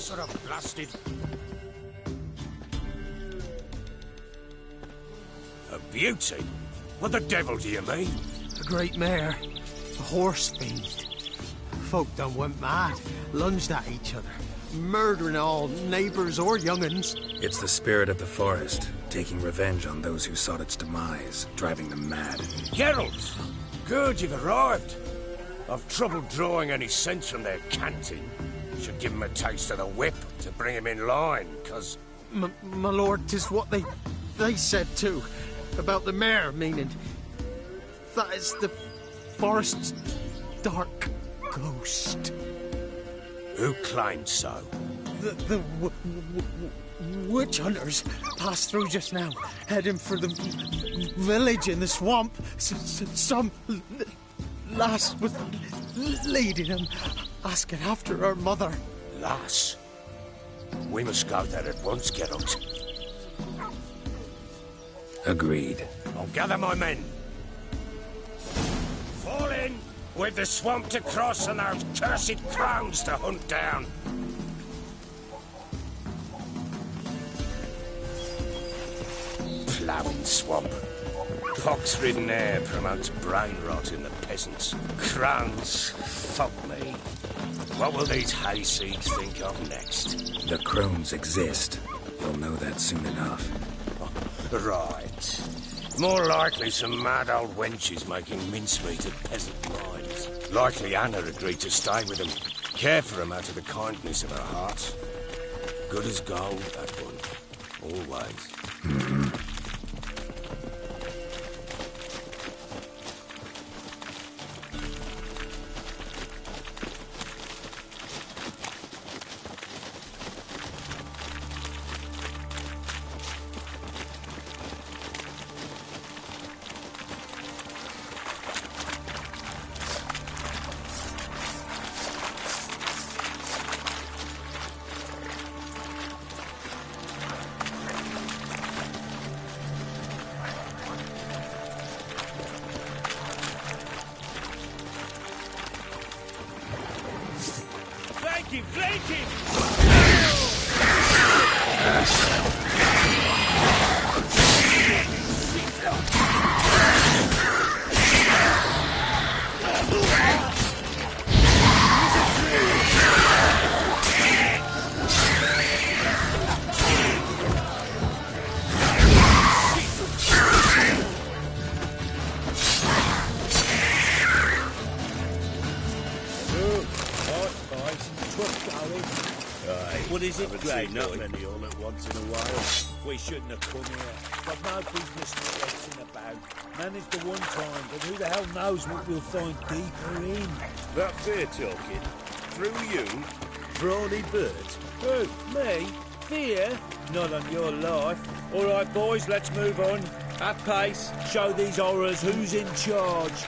sort of blasted... A beauty? What the devil do you mean? A great mare. A horse fiend. Folk done went mad, lunged at each other, murdering all neighbours or young'uns. It's the spirit of the forest, taking revenge on those who sought its demise, driving them mad. Geralt! Good, you've arrived. I've trouble drawing any sense from their canting. Should give him a taste of the whip to bring him in line, 'cause... My lord, 'tis what they said too. About the mare, meaning... That is the forest's dark ghost. Who claimed so? The witch hunters passed through just now, heading for the village in the swamp. Some lass was leading them, asking after her mother. Lass? We must go there at once, Geralt. Agreed. I'll gather my men. Fall in! We've the swamp to cross and those cursed crones to hunt down. Ploughing swamp. Pox-ridden air promotes brain rot in the peasants. Crones, fuck me. What will these hayseeds think of next? The crones exist. You'll know that soon enough. Right. More likely some mad old wenches making mincemeat of peasant minds. Likely Anna agreed to stay with them, care for them out of the kindness of her heart. Good as gold, that one. Always. Flank him! What is it, Grey? Not many all at once in a while. We shouldn't have come here. Got no business stressing about. Managed the one time, but who the hell knows what we'll find deeper in. That fair talking. Through you, Brawny Bert. Who? Me? Fear? Not on your life. All right, boys, let's move on. At pace. Show these horrors who's in charge.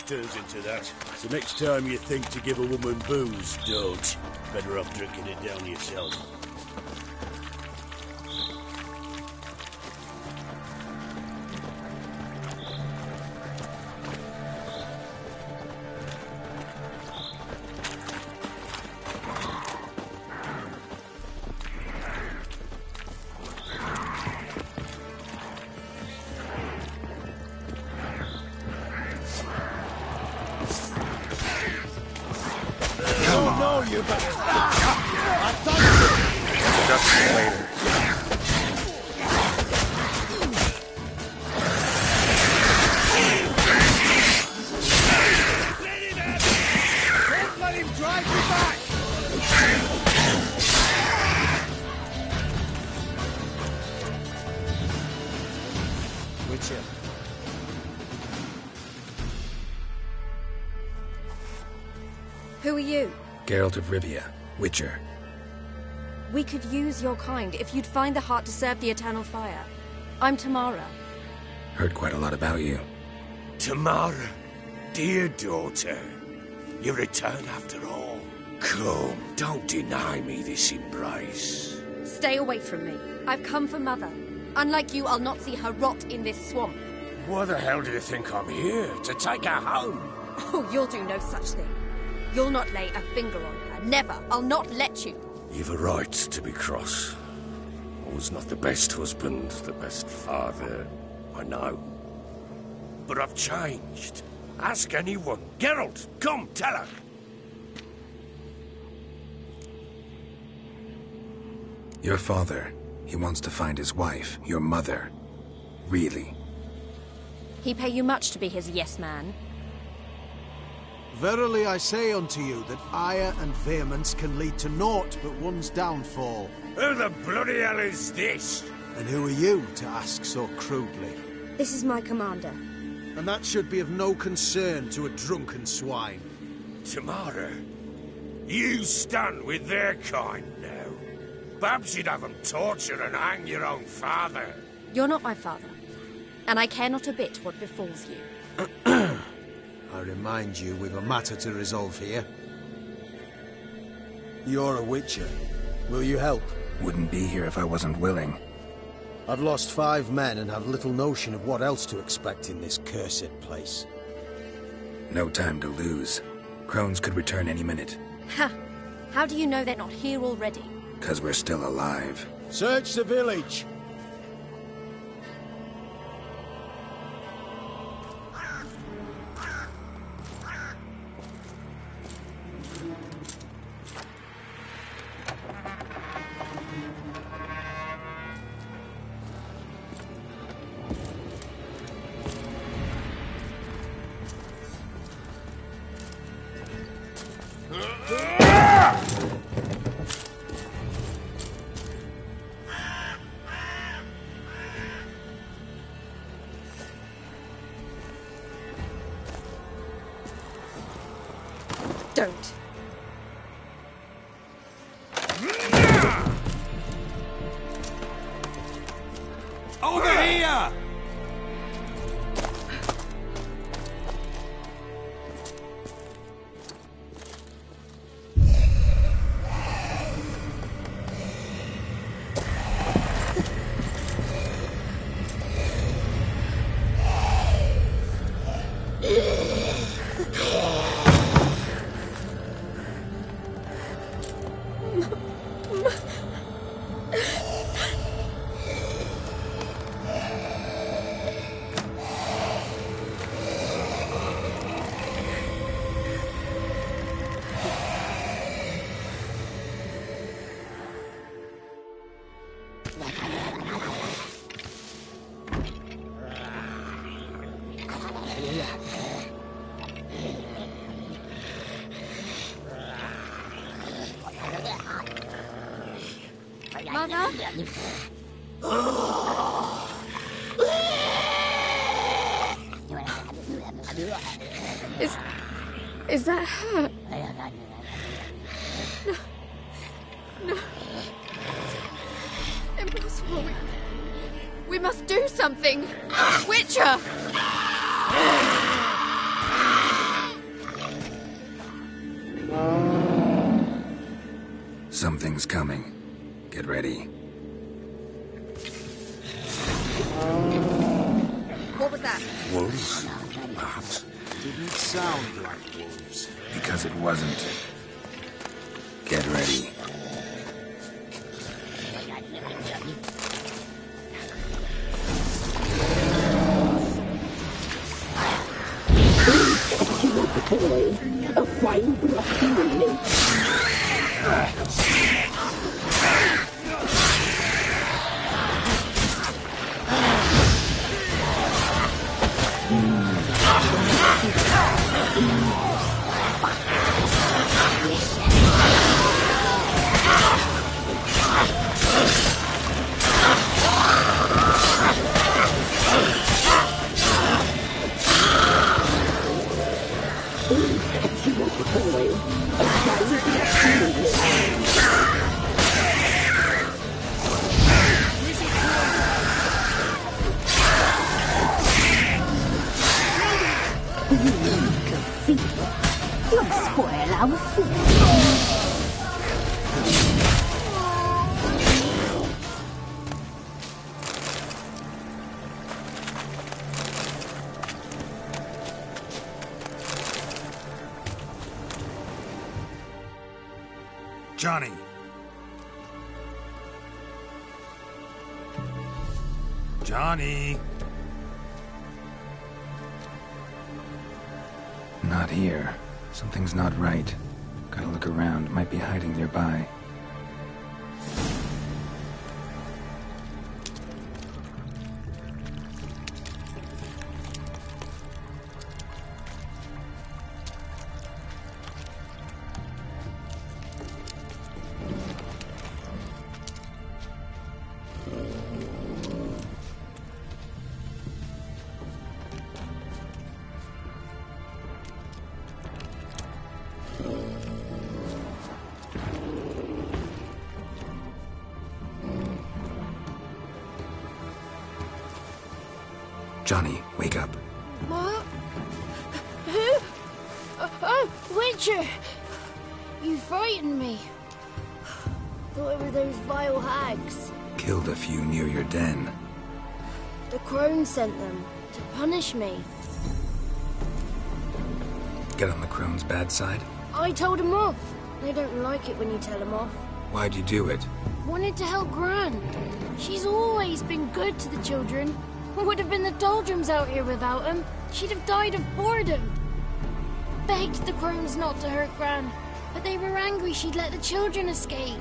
Turns into that. So next time you think to give a woman booze, don't. Better off drinking it down yourself. Introduction later. Don't let him drive you back! Witcher. Who are you? Geralt of Rivia, Witcher. We could use your kind if you'd find the heart to serve the eternal fire. I'm Tamara. Heard quite a lot about you. Tamara, dear daughter, you return after all. Come, don't deny me this embrace. Stay away from me. I've come for Mother. Unlike you, I'll not see her rot in this swamp. Why the hell do you think I'm here? To take her home? Oh, you'll do no such thing. You'll not lay a finger on her. Never. I'll not let you. You've a right to be cross. I was not the best husband, the best father, I know. But I've changed. Ask anyone. Geralt, come, tell her. Your father, he wants to find his wife, your mother. Really? He pay you much to be his yes man. Verily I say unto you that ire and vehemence can lead to naught but one's downfall. Who the bloody hell is this? And who are you to ask so crudely? This is my commander. And that should be of no concern to a drunken swine. Tamara, you stand with their kind now. Perhaps you'd have them torture and hang your own father. You're not my father. And I care not a bit what befalls you. I remind you, we've a matter to resolve here. You're a witcher. Will you help? Wouldn't be here if I wasn't willing. I've lost 5 men and have little notion of what else to expect in this cursed place. No time to lose. Crones could return any minute. Ha! How do you know they're not here already? 'Cause we're still alive. Search the village! Don't. Over here! Mother? Is that her? No. Impossible. We must do something. Witcher! Something's coming. Get ready. What was that? Wolves? Perhaps. Didn't sound like wolves. Because it wasn't. Get ready. A flame brought me. Johnny! Johnny! Not here. Something's not right. Gotta look around. Might be hiding nearby. Johnny, wake up. What? Who? Oh, Witcher! You frightened me. Thought it were those vile hags. Killed a few near your den. The crone sent them to punish me. Get on the crone's bad side? I told them off. They don't like it when you tell them off. Why'd you do it? Wanted to help Gran. She's always been good to the children. Would have been the doldrums out here without him. She'd have died of boredom. Begged the crones not to hurt Gran, but they were angry she'd let the children escape.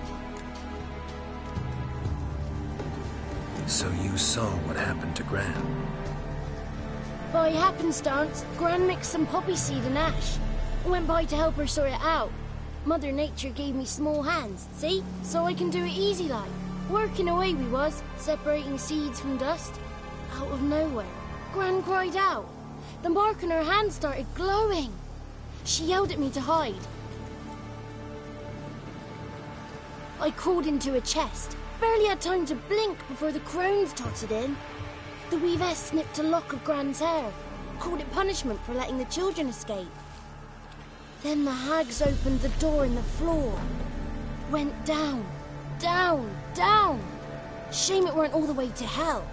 So you saw what happened to Gran? By happenstance, Gran mixed some poppy seed and ash. Went by to help her sort it out. Mother Nature gave me small hands, see? So I can do it easy like. Working away we was, separating seeds from dust. Out of nowhere, Gran cried out. The mark on her hand started glowing. She yelled at me to hide. I crawled into a chest. Barely had time to blink before the crones totted in. The weavess snipped a lock of Gran's hair. Called it punishment for letting the children escape. Then the hags opened the door in the floor. Went down, down, down. Shame it weren't all the way to hell.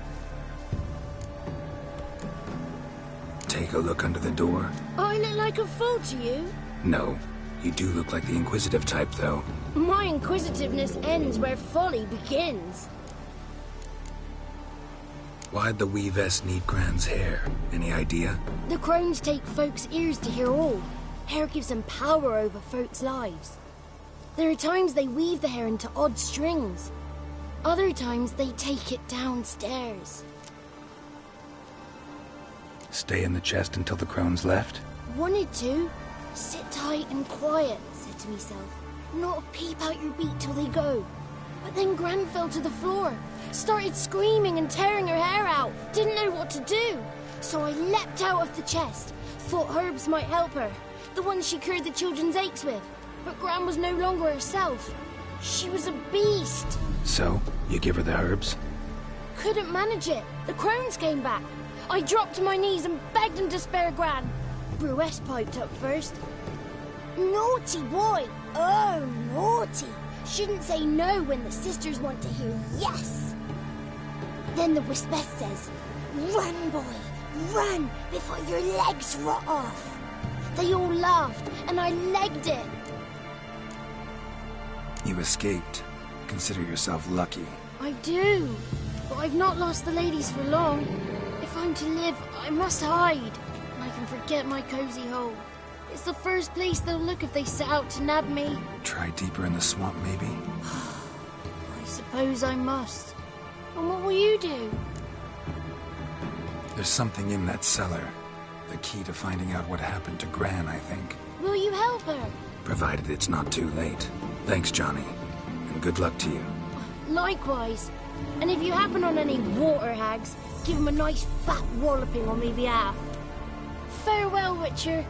Take a look under the door. I look like a fool to you? No. You do look like the inquisitive type, though. My inquisitiveness ends where folly begins. Why'd the weavess need Gran's hair? Any idea? The crones take folks' ears to hear all. Hair gives them power over folks' lives. There are times they weave the hair into odd strings. Other times they take it downstairs. Stay in the chest until the crones left? Wanted to. Sit tight and quiet, said to myself. Not peep out your beat till they go. But then Gran fell to the floor. Started screaming and tearing her hair out. Didn't know what to do. So I leapt out of the chest. Thought herbs might help her. The ones she cured the children's aches with. But Gran was no longer herself. She was a beast. So, you give her the herbs? Couldn't manage it. The crones came back. I dropped to my knees and begged them to spare Gran. Bruess piped up first. Naughty boy. Oh, naughty. Shouldn't say no when the sisters want to hear yes. Then the Wispess says, run, boy, run before your legs rot off. They all laughed, and I legged it. You escaped. Consider yourself lucky. I do, but I've not lost the ladies for long. If I'm to live, I must hide. And I can forget my cozy hole. It's the first place they'll look if they set out to nab me. Try deeper in the swamp, maybe? I suppose I must. And what will you do? There's something in that cellar. The key to finding out what happened to Gran, I think. Will you help her? Provided it's not too late. Thanks, Johnny. And good luck to you. Likewise. And if you happen on any water hags, give them a nice fat walloping on me behalf. Farewell, Witcher.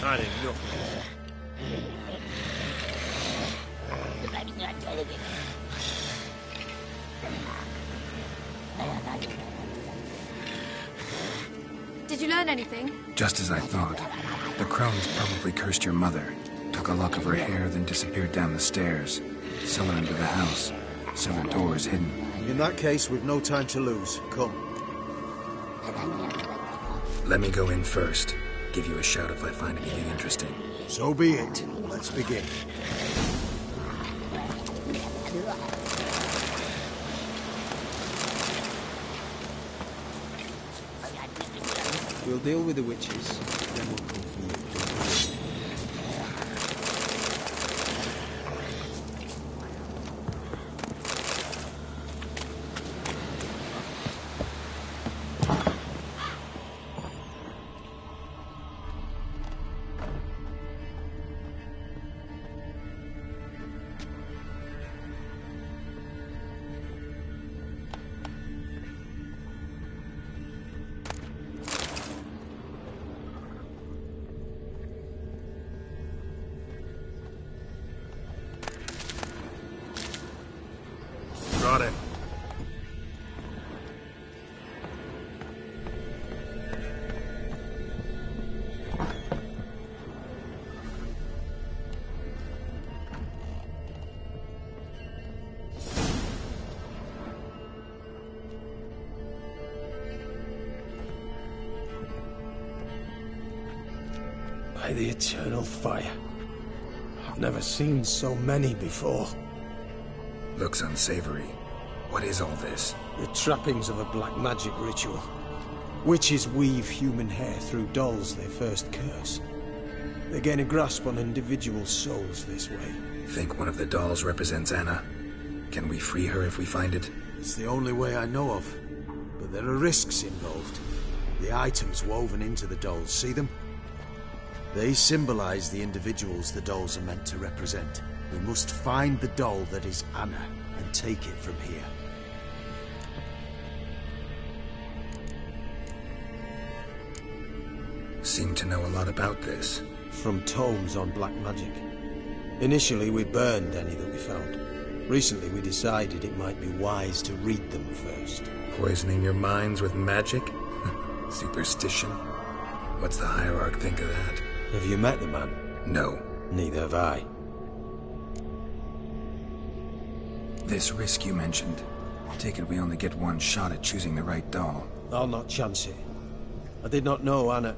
Had enough. Did you learn anything? Just as I thought. The crones probably cursed your mother. Took a lock of her hair, then disappeared down the stairs. Cellar into the house. Cellar doors hidden. In that case, we've no time to lose. Come. Let me go in first. Give you a shout if I find anything interesting. So be it. Let's begin. We'll deal with the witches, then we'll come for you. Brought it. By the eternal fire. I've never seen so many before. Looks unsavory. What is all this? The trappings of a black magic ritual. Witches weave human hair through dolls they first curse. They gain a grasp on individual souls this way. Think one of the dolls represents Anna? Can we free her if we find it? It's the only way I know of. But there are risks involved. The items woven into the dolls, see them? They symbolize the individuals the dolls are meant to represent. We must find the doll that is Anna and take it from here. Seem to know a lot about this. From tomes on black magic. Initially, we burned any that we found. Recently, we decided it might be wise to read them first. Poisoning your minds with magic? Superstition? What's the hierarch think of that? Have you met the man? No. Neither have I. This risk you mentioned. Take it we only get one shot at choosing the right doll. I'll not chance it. I did not know Anna.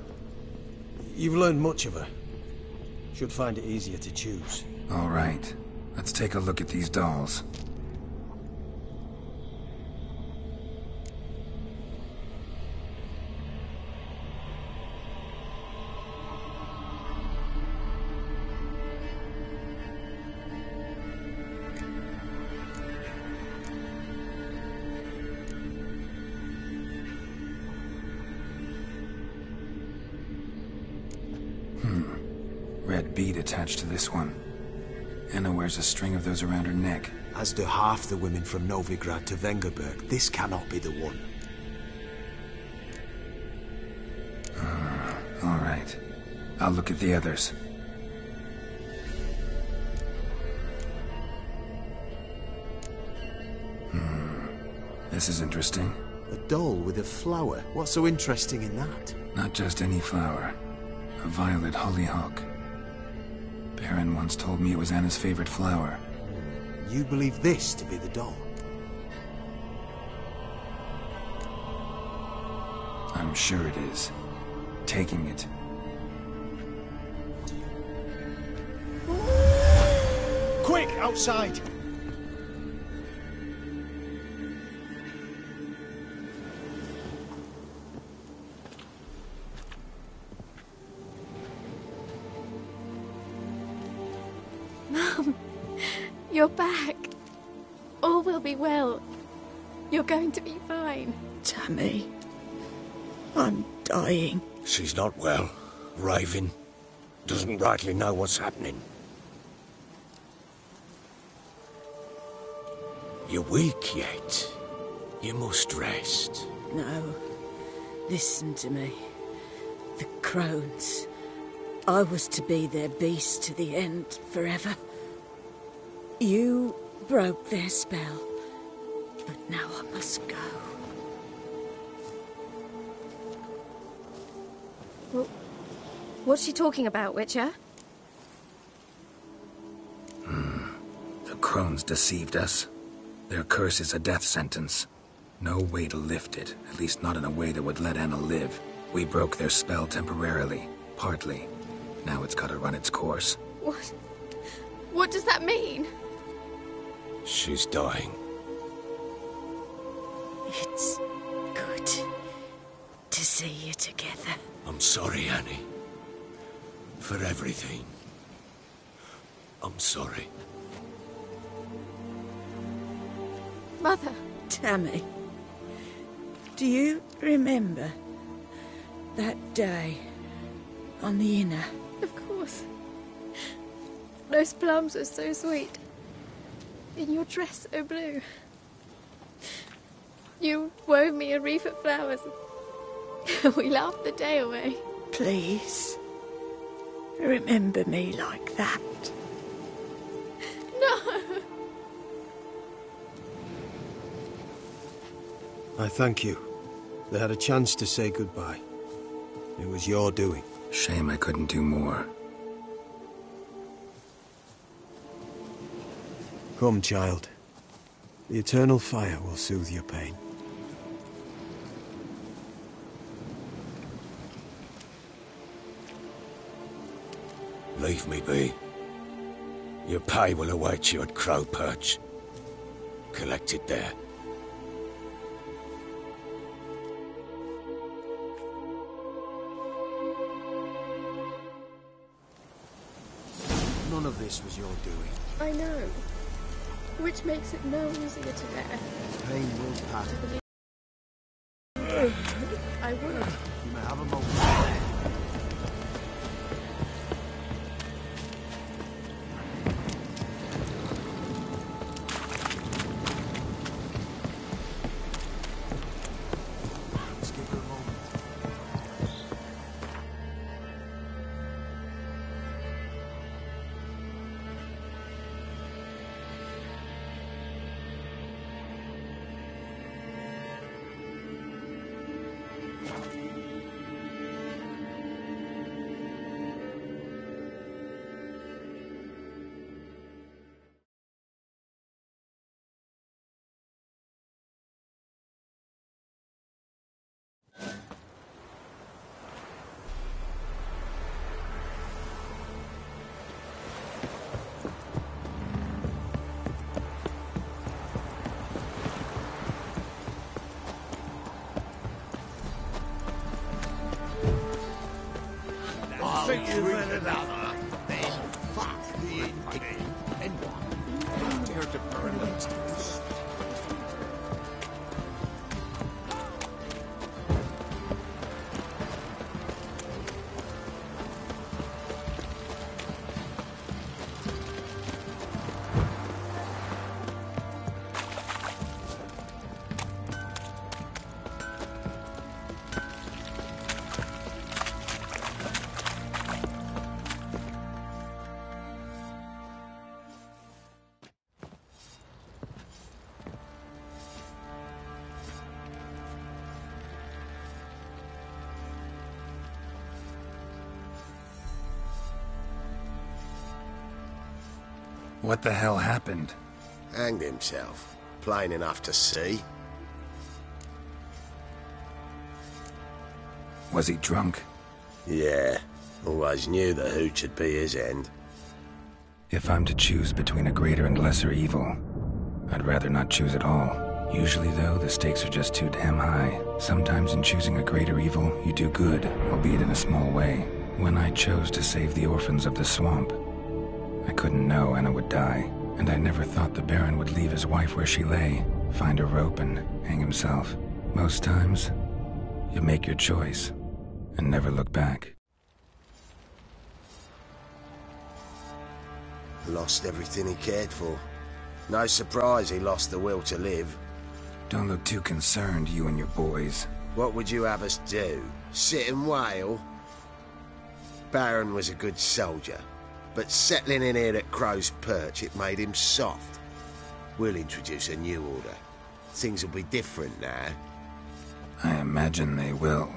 You've learned much of her. Should find it easier to choose. All right. Let's take a look at these dolls. Red bead attached to this one. Anna wears a string of those around her neck. As do half the women from Novigrad to Vengerberg. This cannot be the one. All right. I'll look at the others. This is interesting. A doll with a flower. What's so interesting in that? Not just any flower. A violet hollyhock. Baron once told me it was Anna's favorite flower. You believe this to be the doll? I'm sure it is. Taking it. Quick, outside! Mum, you're back. All will be well. You're going to be fine. Tammy, I'm dying. She's not well. Raving. Doesn't rightly know what's happening. You're weak yet. You must rest. No. Listen to me. The crones. I was to be their beast to the end, forever. You broke their spell. But now I must go. Well, what's she talking about, Witcher? The crones deceived us. Their curse is a death sentence. No way to lift it, at least not in a way that would let Anna live. We broke their spell temporarily, partly. Now it's gotta run its course. What? What does that mean? She's dying. It's good to see you together. I'm sorry, Annie. For everything. I'm sorry. Mother. Tammy, do you remember that day on the Inner? Of course. Those plums were so sweet. In your dress so blue. You wove me a wreath of flowers. We laughed the day away. Please, remember me like that. No! I thank you. They had a chance to say goodbye. It was your doing. Shame I couldn't do more. Come, child. The eternal fire will soothe your pain. Leave me be. Your pay will await you at Crow Perch. Collect it there. None of this was your doing. I know. Which makes it no easier to bear. Pain will pass. I would. You may have a moment. Let's give her a moment. Think you've had enough. Then fuck the indignant and one. Dare to burn it. What the hell happened? Hanged himself. Plain enough to see. Was he drunk? Yeah. Always knew the hooch would be his end. If I'm to choose between a greater and lesser evil, I'd rather not choose at all. Usually, though, the stakes are just too damn high. Sometimes in choosing a greater evil, you do good, albeit in a small way. When I chose to save the orphans of the swamp, I couldn't know Anna would die, and I never thought the Baron would leave his wife where she lay, find a rope and hang himself. Most times, you make your choice and never look back. Lost everything he cared for. No surprise he lost the will to live. Don't look too concerned, you and your boys. What would you have us do? Sit and wail? Baron was a good soldier, but settling in here at Crow's Perch, it made him soft. We'll introduce a new order. Things will be different now. I imagine they will.